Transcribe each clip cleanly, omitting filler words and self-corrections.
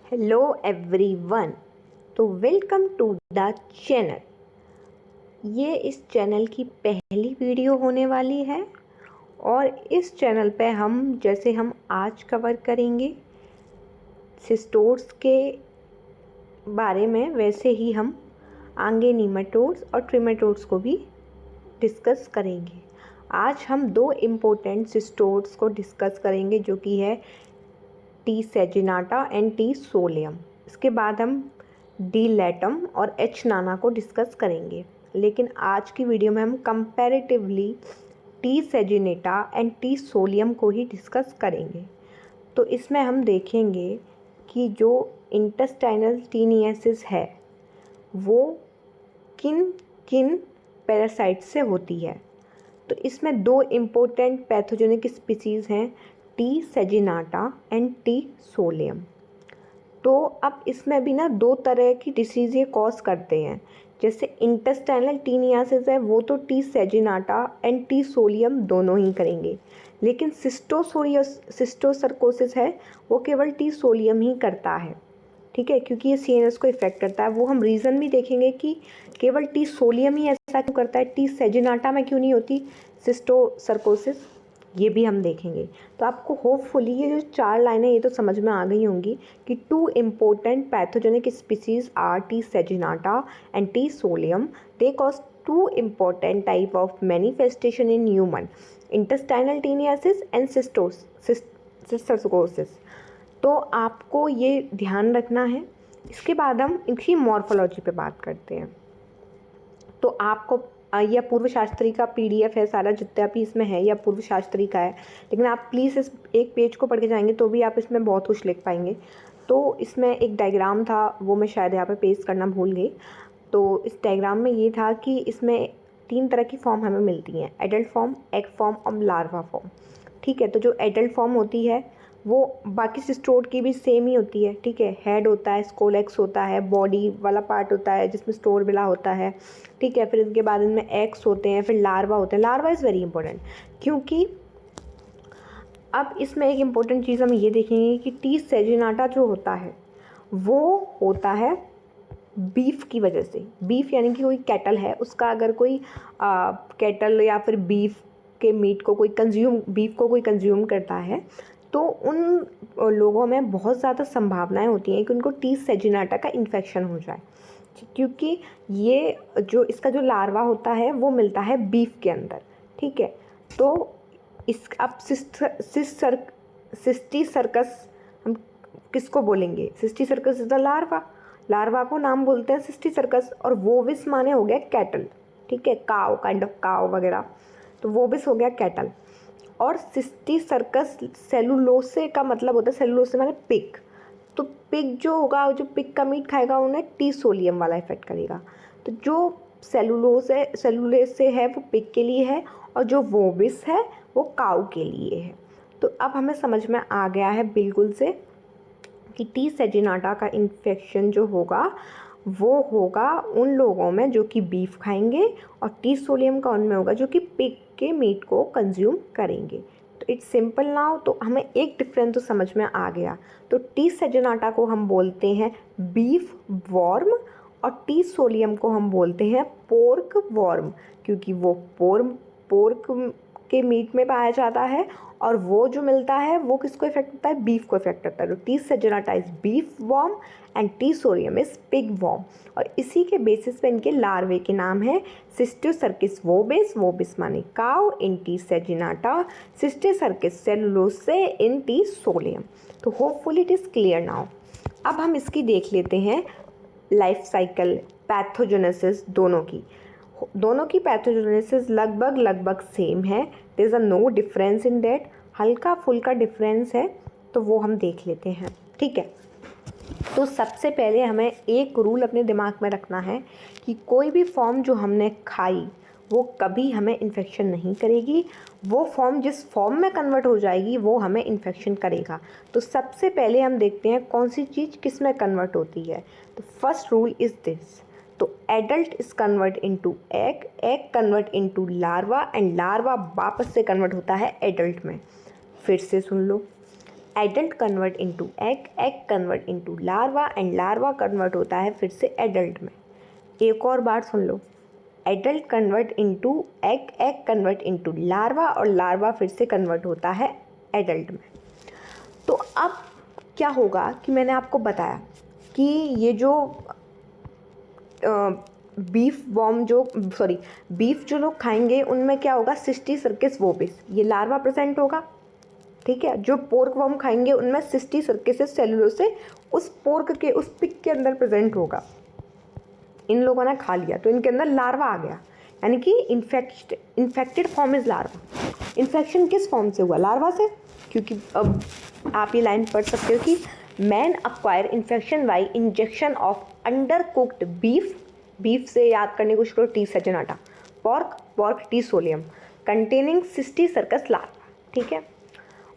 Hello everyone, तो welcome to the channel. ये इस चैनल की पहली वीडियो होने वाली है और इस चैनल पे हम आज कवर करेंगे सिस्टोड्स के बारे में, वैसे ही हम आगे नीमाटोड्स और ट्रिमेटोड्स को भी डिस्कस करेंगे। आज हम दो इम्पोर्टेंट सिस्टोड्स को डिस्कस करेंगे जो कि है T saginata and T solium. इसके बाद हम डी लैटम और एच नाना को डिस्कस करेंगे, लेकिन आज की वीडियो में हम comparatively T saginata and T solium को ही डिस्कस करेंगे। तो इसमें हम देखेंगे कि जो इंटेस्टाइनल टीनियासिस है वो किन किन पैरासाइट से होती है। तो इसमें दो इम्पोर्टेंट पैथोजेनिक स्पीसीज़ हैं, T saginata and T solium. तो अब इसमें भी ना दो तरह की डिसीज़ ये कॉज करते हैं। जैसे इंटेस्टाइनल टीनियासिस है वो तो T saginata and T solium दोनों ही करेंगे, लेकिन सिस्टोसर्कोसिस है वो केवल टी सोलियम ही करता है। ठीक है, क्योंकि ये सीएनएस को इफेक्ट करता है। वो हम रीज़न भी देखेंगे कि केवल टी सोलियम ही ऐसा क्यों करता है, टी सेजिनाटा में क्यों नहीं होती सिस्टोसर्कोसिस, ये भी हम देखेंगे। तो आपको होपफुली ये जो चार लाइनें ये तो समझ में आ गई होंगी कि two important pathogenic species are T saginata and T solium. They cause two important type of manifestation in human, intestinal taeniasis and cysticercosis. तो आपको ये ध्यान रखना है। इसके बाद हम इनकी मॉर्फोलॉजी पे बात करते हैं। तो आपको यह पूर्व शास्त्री का पीडीएफ है, सारा जितना भी इसमें है यह पूर्व शास्त्री का है, लेकिन आप प्लीज़ इस एक पेज को पढ़ के जाएंगे तो भी आप इसमें बहुत कुछ लिख पाएंगे। तो इसमें एक डायग्राम था, वो मैं शायद यहाँ पे पेस्ट करना भूल गई। तो इस डायग्राम में ये था कि इसमें तीन तरह की फॉर्म हमें मिलती हैं, एडल्ट फॉर्म, एग फॉर्म और लार्वा फॉर्म। ठीक है, तो जो एडल्ट फॉर्म होती है वो बाकी सिस्टोड की भी सेम ही होती है। ठीक है, हेड होता है, स्कोलेक्स होता है, बॉडी वाला पार्ट होता है जिसमें स्टोर बिला होता है। ठीक है, फिर इनके बाद इनमें एग्स होते हैं, फिर लार्वा होते हैं। लार्वा इज़ वेरी इंपॉर्टेंट, क्योंकि अब इसमें एक इम्पॉर्टेंट चीज़ हम ये देखेंगे कि टी सेजिनाटा जो होता है वो होता है बीफ की वजह से। बीफ यानी कि कोई कैटल है, उसका अगर कोई कैटल या फिर बीफ के मीट को कोई कंज्यूम करता है तो उन लोगों में बहुत ज़्यादा संभावनाएं होती हैं कि उनको टी सेजिनाटा का इन्फेक्शन हो जाए, क्योंकि ये जो इसका जो लार्वा होता है वो मिलता है बीफ के अंदर। ठीक है, तो इस अब सिस्टी सर्कस हम किसको बोलेंगे? Cysticercus is the larva को नाम बोलते हैं सिस्टी सर्कस। और वोविस माने हो गया कैटल। ठीक है, काव, काइंड ऑफ काव वगैरह, तो वोविस हो गया कैटल। और सिस्टी सर्कस सेलुलोसे का मतलब होता है, सेलुलोसे माने पिग। तो पिग जो होगा, जो पिग का मीट खाएगा उन्हें टी सोलियम वाला इफेक्ट करेगा। तो जो सेलुलोसे है वो पिग के लिए है और जो वोबिस है वो काऊ के लिए है। तो अब हमें समझ में आ गया है बिल्कुल से कि टी सेजिनाटा का इन्फेक्शन जो होगा वो होगा उन लोगों में जो कि बीफ खाएंगे, और टी सोलियम का उनमें होगा जो कि पिग के मीट को कंज्यूम करेंगे। तो इट्स सिंपल नाउ। तो हमें एक डिफरेंस तो समझ में आ गया। तो टी सेजिनाटा को हम बोलते हैं बीफ वॉर्म और टी सोलियम को हम बोलते हैं पोर्क वॉर्म, क्योंकि वो पोर्क के मीट में पाया जाता है और वो जो मिलता है वो किसको इफेक्ट करता है? बीफ को इफेक्ट करता है। तो T saginata is beef worm and T solium is pig worm. और इसी के बेसिस पे इनके लार्वे के नाम है सिस्टोसर्किस वोबिस, वोबिस माने cow in T saginata, cysticercus cellulosae in T solium. तो hopefully it is clear now. अब हम इसकी देख लेते हैं लाइफ साइकिल, पैथोजेनेसिस दोनों की पैथोजेनेसिस लगभग सेम है। There is a no difference in that. हल्का फुल्का डिफरेंस है, तो वो हम देख लेते हैं। ठीक है, तो सबसे पहले हमें एक रूल अपने दिमाग में रखना है कि कोई भी फॉर्म जो हमने खाई वो कभी हमें इन्फेक्शन नहीं करेगी। वो फॉर्म जिस फॉर्म में कन्वर्ट हो जाएगी वो हमें इन्फेक्शन करेगा। तो सबसे पहले हम देखते हैं कौन सी चीज़ किस में कन्वर्ट होती है। तो फर्स्ट रूल इज़ दिस। तो adult is convert into egg, egg convert into larva and larva वापस से कन्वर्ट होता है एडल्ट में। फिर से सुन लो, adult convert into egg, egg convert into larva and larva convert होता है फिर से एडल्ट में। एक और बार सुन लो, adult convert into egg, egg convert into larva और लार्वा फिर से कन्वर्ट होता है एडल्ट में। तो अब क्या होगा कि मैंने आपको बताया कि ये जो बीफ जो लोग खाएंगे उनमें क्या होगा, सिस्टी सर्किस वोबिस ये लार्वा प्रेजेंट होगा, ठीक है। जो पोर्क वर्म खाएंगे उनमें सिस्टी सर्किस सेलुलोसे उस पोर्क के उस पिग के अंदर प्रेजेंट होगा। इन लोगों ने खा लिया तो इनके अंदर लार्वा आ गया, यानी कि infected form is larva. Infection किस फॉर्म से हुआ, लार्वा से, क्योंकि अब आप ये लाइन पढ़ सकते हो कि man acquire infection by injection of under cooked beef, beef से याद करने को करो T saginata, pork, pork T solium containing cysticercus larva, ठीक है।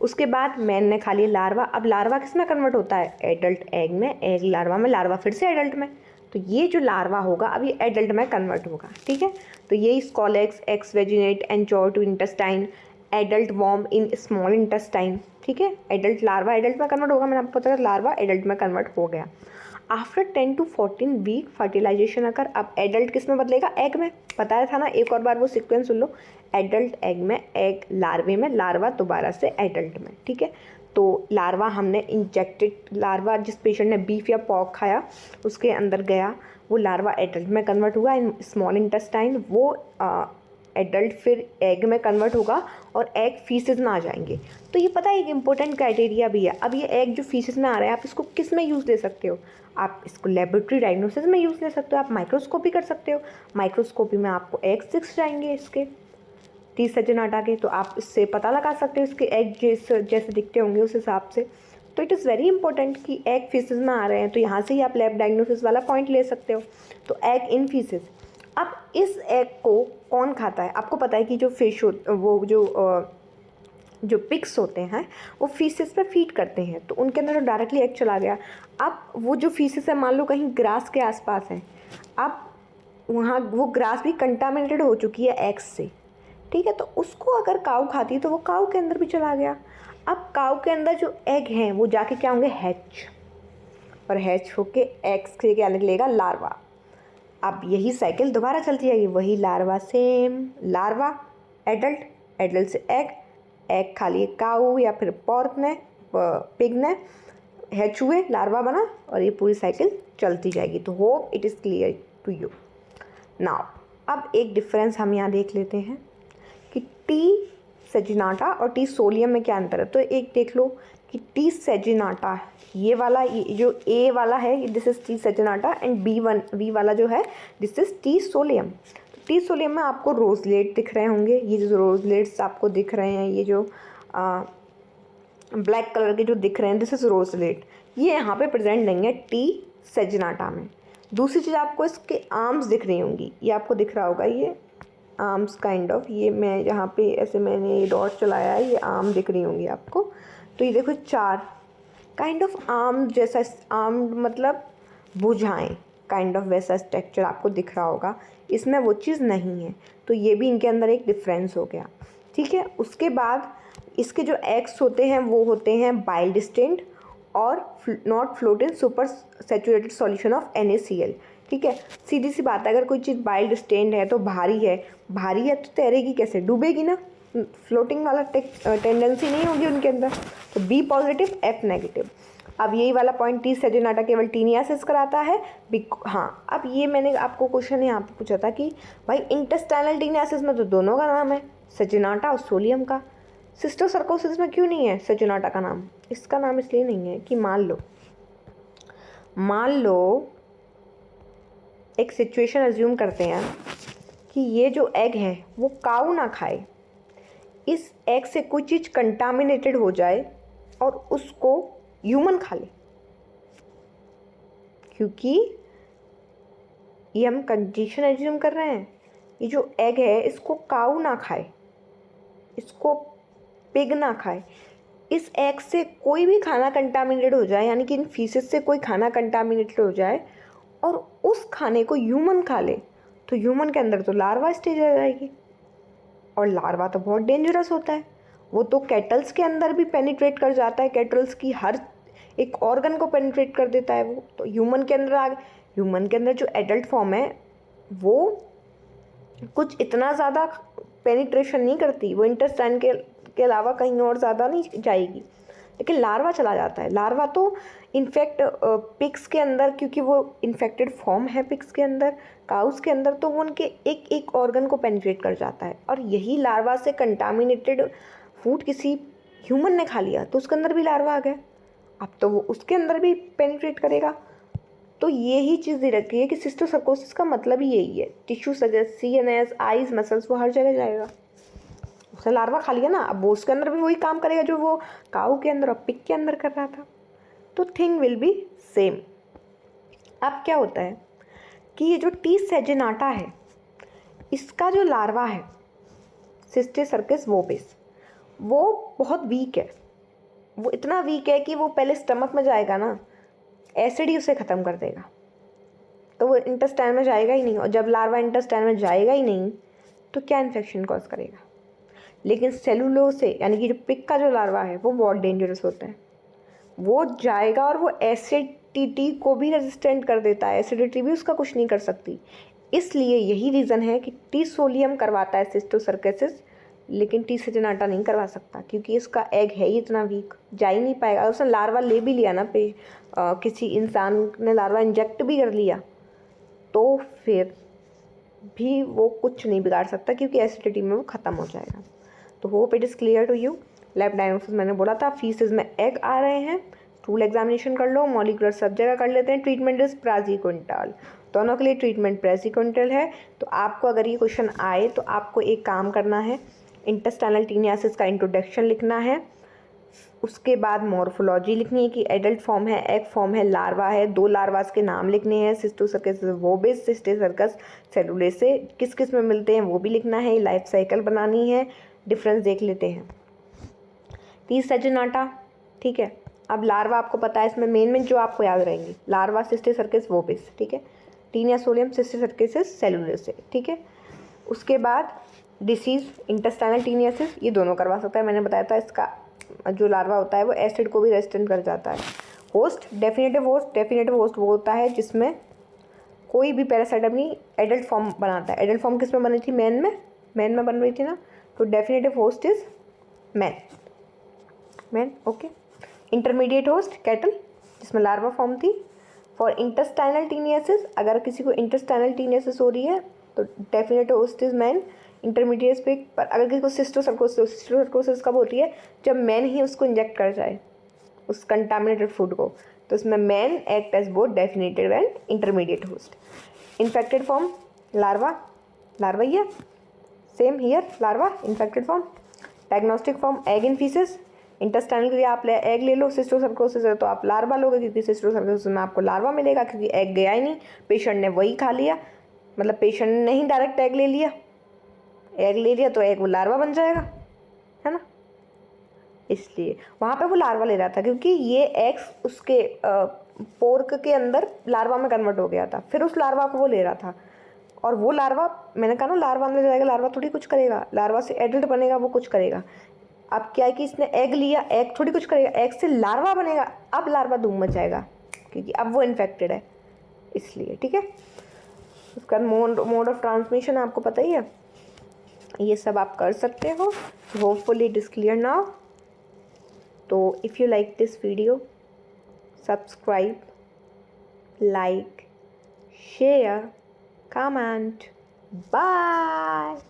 उसके बाद मैन ने खा लिया लार्वा। अब लार्वा किस में कन्वर्ट होता है, एडल्ट एग में, एग लार्वा में, लार्वा फिर से एडल्ट में। तो ये जो लार्वा होगा अब ये एडल्ट में कन्वर्ट होगा, ठीक है। तो यही scolex, exvaginate, anchor to intestine, adult worm in small intestine, ठीक है। एडल्ट लार्वा एडल्ट में कन्वर्ट होगा, मैंने आपको पता था लार्वा एडल्ट में कन्वर्ट हो गया। आफ्टर 10 to 14 वीक फर्टिलाइजेशन अगर, अब एडल्ट किस में बदलेगा, एग में, बताया था ना, एक और बार वो सीक्वेंस सुन लो, एडल्ट एग में, एग लार्वे में, लार्वा दोबारा से एडल्ट में, ठीक है। तो लार्वा हमने इंजेक्टेड लार्वा, जिस पेशेंट ने बीफ या पॉर्क खाया उसके अंदर गया, वो लार्वा एडल्ट में कन्वर्ट हुआ इन स्मॉल इंटेस्टाइन, वो एडल्ट फिर एग में कन्वर्ट होगा और एग फीसेस में आ जाएंगे। तो ये पता है एक इंपॉर्टेंट क्राइटेरिया भी है। अब ये एग जो फीसेस में आ रहा है आप इसको किस में यूज़ ले सकते हो, आप इसको लेबोरेटरी डायग्नोसिस में यूज़ ले सकते हो, आप माइक्रोस्कोपी कर सकते हो, माइक्रोस्कोपी में आपको एग दिख जाएंगे इसके टी सेजनाटा के, तो आप इससे पता लगा सकते हो इसके एग जैसे दिखते होंगे उस हिसाब से। तो इट इज़ वेरी इंपॉर्टेंट कि एग फीसेस में आ रहे हैं तो यहाँ से ही आप लैब डायग्नोसिस वाला पॉइंट ले सकते हो। तो एग इन फीसेस, अब इस एग को कौन खाता है, आपको पता है कि जो फिश वो जो पिग्स होते हैं वो फीसेस पे फीड करते हैं, तो उनके अंदर डायरेक्टली एग चला गया। अब वो जो फीसेस है मान लो कहीं ग्रास के आसपास है, अब वहाँ वो ग्रास भी कंटामिनेटेड हो चुकी है एग्स से, ठीक है। तो उसको अगर काऊ खाती है तो वो काऊ के अंदर भी चला गया। अब काऊ के अंदर जो एग हैं वो जाके क्या होंगे, हैच, और हैच होके एग्स से क्या निकलेगा, लार्वा। अब यही साइकिल दोबारा चलती जाएगी, वही larva same, larva adult, adult से एग, एग खा लिए काऊ या फिर पॉर्क ने, पिग ने, हैच हुए, लार्वा बना, और ये पूरी साइकिल चलती जाएगी। तो hope it is clear to you now. अब एक डिफरेंस हम यहाँ देख लेते हैं कि टी सेजिनाटा और टी सोलियम में क्या अंतर है। तो एक देख लो कि टी सेजिनाटा ये वाला, ये जो ए वाला है this is T saginata and B वाला जो है this is T solium. T solium में आपको रोजलेट दिख रहे होंगे, ये जो रोजलेट्स आपको दिख रहे हैं, ये जो ब्लैक कलर के जो दिख रहे हैं दिस इज़ रोजलेट, ये यहाँ पे प्रेजेंट नहीं है टी सेजिनाटा में। दूसरी चीज़ आपको इसके आर्म्स दिख रही होंगी, ये आपको दिख रहा होगा, ये आर्म्स काइंड ऑफ, ये मैं यहाँ पे ऐसे मैंने ये डॉट चलाया है, ये आर्म दिख रही होंगी आपको। तो ये देखो चार काइंड ऑफ आर्म जैसा, आर्म मतलब भुजाएं काइंड ऑफ वैसा स्ट्रक्चर आपको दिख रहा होगा, इसमें वो चीज़ नहीं है। तो ये भी इनके अंदर एक डिफरेंस हो गया, ठीक है। उसके बाद इसके जो एग्स होते हैं वो होते हैं बाइल डिस्टेंट और not float in super saturated solution of NaCl, ठीक है। सीधी सी बात है, अगर कोई चीज़ बाइल स्टेंड है तो भारी है, भारी है तो तैरेगी कैसे, डूबेगी ना, फ्लोटिंग वाला टेंडेंसी नहीं होगी उनके अंदर। तो बी पॉजिटिव एफ नेगेटिव। अब यही वाला पॉइंट टी सेजिनाटा केवल टीनियासिस कराता है। हाँ, अब ये मैंने आपको क्वेश्चन यहाँ पे पूछा था कि भाई इंटेस्टाइनल टीनियासिस में तो दोनों का नाम है, सेजिनाटा और सोलियम का, सिस्टोसर्कोसिस में क्यों नहीं है सेजिनाटा का नाम। इसका नाम इसलिए नहीं है कि मान लो एक सिचुएशन अज्यूम करते हैं कि ये जो एग है वो काऊ ना खाए, इस एग से कोई चीज़ कंटामिनेटेड हो जाए और उसको ह्यूमन खा ले, क्योंकि ये हम कंडीशन एज्यूम कर रहे हैं, ये जो एग है इसको काऊ ना खाए, इसको पिग ना खाए, इस एग से कोई भी खाना कंटामिनेटेड हो जाए, यानी कि इन फीसेस से कोई खाना कंटामिनेटेड हो जाए और उस खाने को ह्यूमन खा ले, तो ह्यूमन के अंदर तो लार्वा स्टेज आ जाएगी, और लार्वा तो बहुत डेंजरस होता है, वो तो कैटल्स के अंदर भी पेनिट्रेट कर जाता है, कैटल्स की हर एक ऑर्गन को पेनिट्रेट कर देता है वो। तो ह्यूमन के अंदर ह्यूमन के अंदर जो एडल्ट फॉर्म है वो कुछ इतना ज़्यादा पेनिट्रेशन नहीं करती, वो इंटेस्टाइन के अलावा कहीं और ज़्यादा नहीं जाएगी, लेकिन लार्वा चला जाता है। लार्वा तो इनफैक्ट पिग्स के अंदर, क्योंकि वो इन्फेक्टेड फॉर्म है पिग्स के अंदर, काउस के अंदर, तो वो उनके एक एक ऑर्गन को पेनिट्रेट कर जाता है। और यही लार्वा से कंटामिनेटेड फूड किसी ह्यूमन ने खा लिया तो उसके अंदर भी लार्वा आ गया, अब तो वो उसके अंदर भी पेनिट्रेट करेगा। तो यही चीज़ दे रखी है कि सिस्टोसर्कोसिस का मतलब ही यही है, tissue suggest CNS eyes muscles वो हर जगह जाएगा। उसने लार्वा खा लिया ना, अब वो उसके अंदर भी वही काम करेगा जो वो काऊ के अंदर और पिग के अंदर कर रहा था। तो थिंग विल बी सेम। अब क्या होता है कि ये जो टी सेजेनाटा है इसका जो लार्वा है सिस्टोसर्कस वोबिस, वो बहुत वीक है। वो इतना वीक है कि वो पहले स्टमक में जाएगा ना, एसिड ही उसे ख़त्म कर देगा, तो वो इंटेस्टाइन में जाएगा ही नहीं। और जब लार्वा इंटेस्टाइन में जाएगा ही नहीं तो क्या इन्फेक्शन कॉज करेगा। लेकिन सेलुलोज से, यानी कि जो पिग का जो लार्वा है वो बहुत डेंजरस होता है। वो जाएगा और वो एसिडिटी को भी रेजिस्टेंट कर देता है, एसिडिटी भी उसका कुछ नहीं कर सकती। इसलिए यही रीज़न है कि टी सोलियम करवाता है सिस्टोसर्कोसिस, लेकिन टी सेजेनाटा नहीं करवा सकता, क्योंकि इसका एग है ही इतना वीक, जा ही नहीं पाएगा। उसने लार्वा ले भी लिया ना, किसी इंसान ने लार्वा इंजेक्ट भी कर लिया तो फिर भी वो कुछ नहीं बिगाड़ सकता, क्योंकि एसिडिटी में वो ख़त्म हो जाएगा। तो hope it is clear to you. Lab diagnosis मैंने बोला था, फीसेस में एग आ रहे हैं, स्टूल एग्जामिनेशन कर लो, मॉलिकुलर सब जगह कर लेते हैं। ट्रीटमेंट इज प्राजिक्विंटल, दोनों के लिए ट्रीटमेंट प्राजिक्विंटल है। तो आपको अगर ये क्वेश्चन आए तो आपको एक काम करना है, इंटेस्टाइनल टीनियासिस का इंट्रोडक्शन लिखना है, उसके बाद मॉर्फोलॉजी लिखनी है कि एडल्ट फॉर्म है, एग फॉर्म है, लार्वा है, 2 लार्वास के नाम लिखने हैं, सिस्टोसर्कस वोबिस, सिस्टोसर्कस सेलुलेसे किस किस में मिलते हैं वो भी लिखना है, लाइफ साइकिल बनानी है, डिफरेंस देख लेते हैं। टी सेजेनाटा, ठीक है। अब लार्वा आपको पता है, इसमें मेन जो आपको याद रहेंगी, लार्वा सिस्टोसर्कस वोबिस, ठीक है, टीनिया सोलियम सिस्टोसर्कस सेलुलेसे, ठीक है। उसके बाद डिसीज़ इंटेस्टाइनल टीनियासिस, ये दोनों करवा सकता है, मैंने बताया था। इसका जो लार्वा होता है वो एसिड को भी रेजिस्टेंट कर जाता है। होस्ट डेफिनेटिव होस्ट वो होता है जिसमें कोई भी पैरासाइट अपनी एडल्ट फॉर्म बनाता है। एडल्ट फॉर्म किस में बनी थी, मैन में बन रही थी ना, तो definitive host is man, okay. Intermediate host cattle, जिसमें लार्वा फॉर्म थी। फॉर इंटेस्टाइनल टीनियासिस, अगर किसी को इंटेस्टाइनल टीनियासिस हो रही है तो definitive host is man. Intermediate pig, पर अगर किसी को सिस्टोसर्कोसिस कब होती है, जब मैन ही उसको इंजेक्ट कर जाए उस कंटामिनेटेड फूड को, तो इसमें man act as both definitive and intermediate host. Infected form larva here, same here larva infected form. Diagnostic form egg in faeces, intestinal के लिए आप एग ले लो, सिस्टोसर्कोसिस है तो आप लार्वा लोगे, क्योंकि सिस्टोसर्कोसिस में आपको लार्वा मिलेगा, क्योंकि एग गया ही नहीं, पेशेंट ने वही खा लिया, मतलब पेशेंट ने ही डायरेक्ट एग ले लिया तो एग वो लार्वा बन जाएगा, है ना। इसलिए वहाँ पे वो लार्वा ले रहा था, क्योंकि ये एग्स उसके पोर्क के अंदर लार्वा में कन्वर्ट हो गया था, फिर उस लार्वा को वो ले रहा था। और वो लार्वा, मैंने कहा ना लार्वा अंदर जाएगा, लार्वा थोड़ी कुछ करेगा, लार्वा से एडल्ट बनेगा, वो कुछ करेगा। अब क्या है कि इसने एग लिया, एग थोड़ी कुछ करेगा, एग से लार्वा बनेगा, अब लार्वा धूम मच जाएगा, क्योंकि अब वो इन्फेक्टेड है, इसलिए, ठीक है। उसका मोड ऑफ ट्रांसमिशन आपको पता ही है, ये सब आप कर सकते हो। Hopefully it is clear now. तो if you like this video, subscribe, like, share, comment, bye.